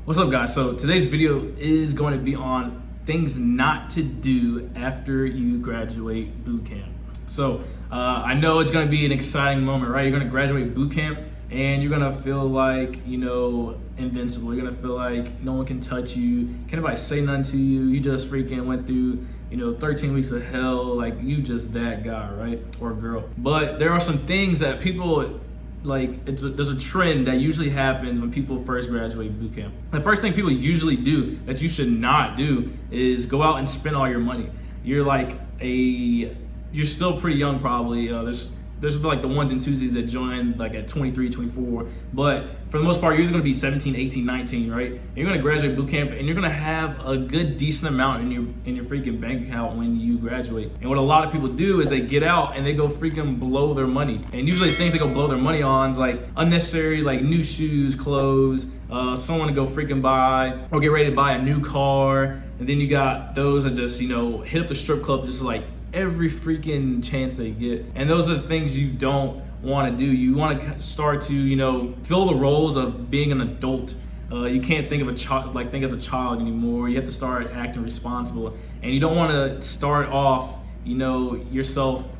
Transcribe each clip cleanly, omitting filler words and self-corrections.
What's up, guys? So today's video is going to be on things not to do after you graduate boot camp. So I know it's going to be an exciting moment, right? You're going to graduate boot camp and you're going to feel like, invincible. You're going to feel like no one can touch you. Can't nobody say nothing to you. You just freaking went through 13 weeks of hell. Like, you just that guy, right? Or girl. But there are some things that people, there's a trend that usually happens when people first graduate boot camp. The first thing people usually do that you should not do is go out and spend all your money. You're still pretty young probably. There's like the ones and twosies that join like at 23, 24. But for the most part, you're either gonna be 17, 18, 19, right? And you're gonna graduate boot camp and you're gonna have a good, decent amount in your freaking bank account when you graduate. And what a lot of people do is they get out and they go freaking blow their money. And usually things they go blow their money on is like unnecessary, like new shoes, clothes, someone to go freaking buy or get ready to buy a new car. And then you got those that just, hit up the strip club just like every freaking chance they get. And those are the things you don't want to do. You want to start to, fill the roles of being an adult. You can't think of think as a child anymore. You have to start acting responsible. And you don't want to start off, yourself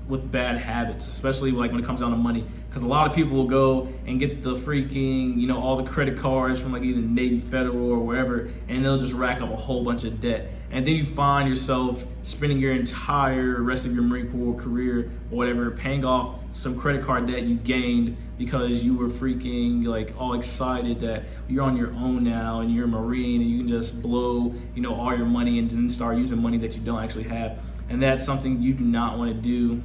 with bad habits, especially like when it comes down to money. Because a lot of people will go and get the freaking, all the credit cards from like either Navy Federal or wherever, and they'll just rack up a whole bunch of debt. And then you find yourself spending your entire rest of your Marine Corps career or whatever, paying off some credit card debt you gained because you were freaking like all excited that you're on your own now and you're a Marine and you can just blow, all your money and then start using money that you don't actually have. And that's something you do not want to do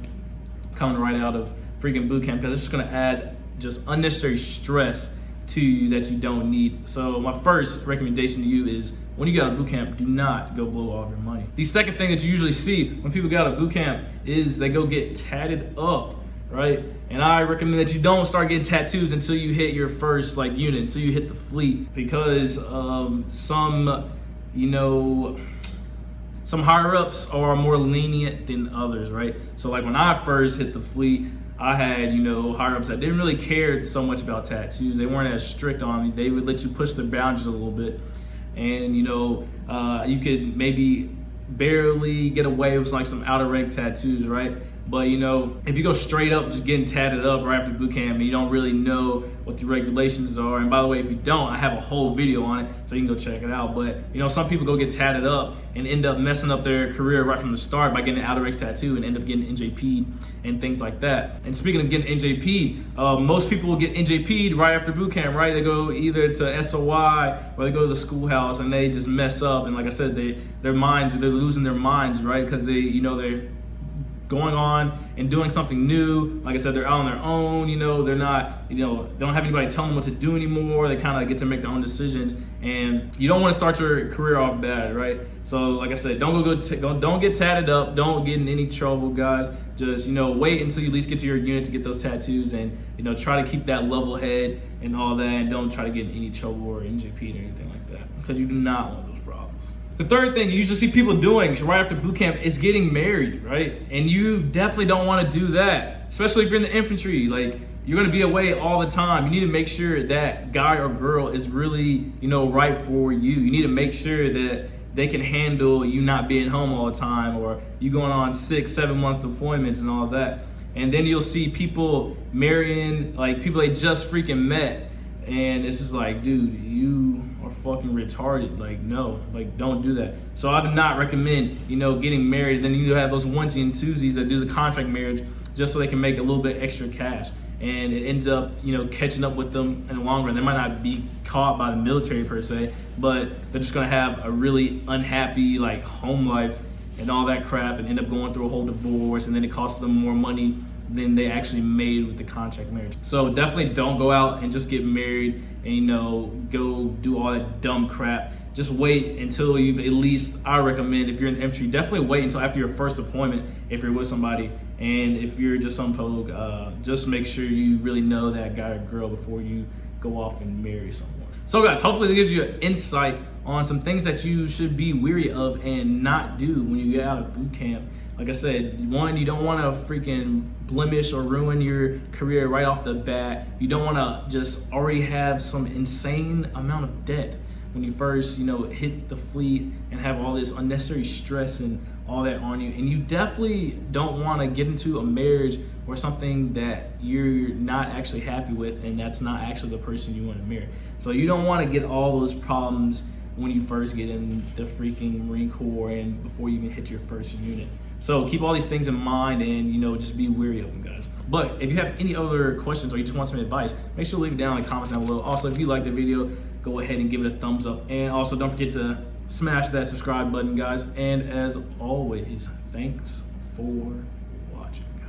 coming right out of freaking boot camp, because it's just going to add just unnecessary stress to you that you don't need. So my first recommendation to you is when you get out of boot camp, do not go blow all of your money. The second thing that you usually see when people get out of boot camp is they go get tatted up, right? And I recommend that you don't start getting tattoos until you hit your first unit, until you hit the fleet, because some higher ups are more lenient than others, right? So like when I first hit the fleet, I had, higher ups that didn't really care so much about tattoos. They weren't as strict on me. They would let you push the boundaries a little bit. And, you could maybe barely get away with like some outer ring tattoos, right? But, if you go straight up just getting tatted up right after boot camp and you don't really know what the regulations are, and by the way, if you don't, I have a whole video on it, so you can go check it out. But, some people go get tatted up and end up messing up their career right from the start by getting an outer X tattoo and end up getting NJP'd and things like that. And speaking of getting NJP'd, most people will get NJP'd right after boot camp, right? They go either to SOI or they go to the schoolhouse and they just mess up. And like I said, they're losing their minds, right? Because they're going on and doing something new. Like I said, they're out on their own, they're not, they don't have anybody telling them what to do anymore. They kind of get to make their own decisions, and you don't want to start your career off bad, right? So like I said, don't get tatted up, don't get in any trouble, guys. Just, wait until you at least get to your unit to get those tattoos, and, try to keep that level head and all that, and don't try to get in any trouble or NJP or anything like that, because you do not want those problems. The third thing you usually see people doing right after boot camp is getting married, right? And you definitely don't want to do that, especially if you're in the infantry. Like, you're going to be away all the time. You need to make sure that guy or girl is really, right for you. You need to make sure that they can handle you not being home all the time, or you going on 6-7 month deployments and all that. And then you'll see people marrying, like, people they just freaking met. And it's just like, dude, you are fucking retarded. Like, no, don't do that. So I do not recommend, getting married. Then you have those onesie and twosies that do the contract marriage just so they can make a little bit extra cash. And it ends up, catching up with them in the long run. They might not be caught by the military per se, but they're just gonna have a really unhappy home life and all that crap, and end up going through a whole divorce, and then it costs them more money than they actually made with the contract marriage. So definitely don't go out and just get married and go do all that dumb crap. Just wait until you've at least, I recommend, if you're in the infantry, definitely wait until after your first deployment if you're with somebody. And if you're just some pogue, just make sure you really know that guy or girl before you go off and marry someone. So guys, hopefully that gives you an insight on some things that you should be weary of and not do when you get out of boot camp. Like I said, one, you don't want to freaking blemish or ruin your career right off the bat. You don't want to just already have some insane amount of debt when you first, hit the fleet and have all this unnecessary stress and all that on you. And you definitely don't want to get into a marriage or something that you're not actually happy with, and that's not actually the person you want to marry. So you don't want to get all those problems when you first get in the freaking Marine Corps and before you even hit your first unit. So keep all these things in mind and, just be wary of them, guys. But if you have any other questions or you just want some advice, make sure to leave it down in the comments down below. Also, if you like the video, go ahead and give it a thumbs up. And also, don't forget to smash that subscribe button, guys. And as always, thanks for watching, guys.